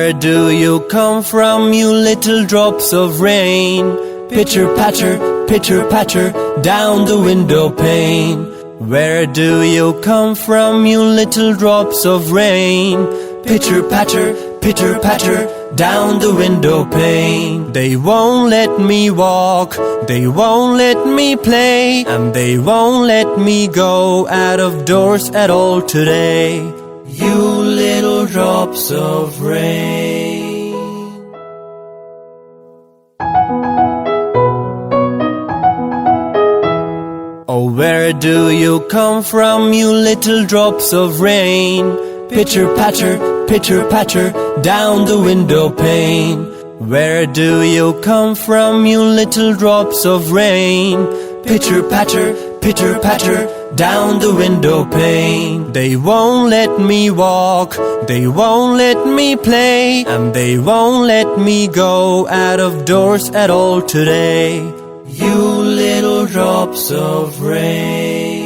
where do you come from, you little drops of rain? Pitter patter, down the window pane. Where do you come from, you little drops of rain? Pitter patter, down the window pane. They won't let me walk, they won't let me play, and they won't let me go out of doors at all today. You little drops of rain. Oh, where do you come from, you little drops of rain? Pitter patter, down the window pane. Where do you come from, you little drops of rain? Pitter patter, down the window pane. They won't let me walk, they won't let me play, and they won't let me go out of doors at all today. You little drops of rain.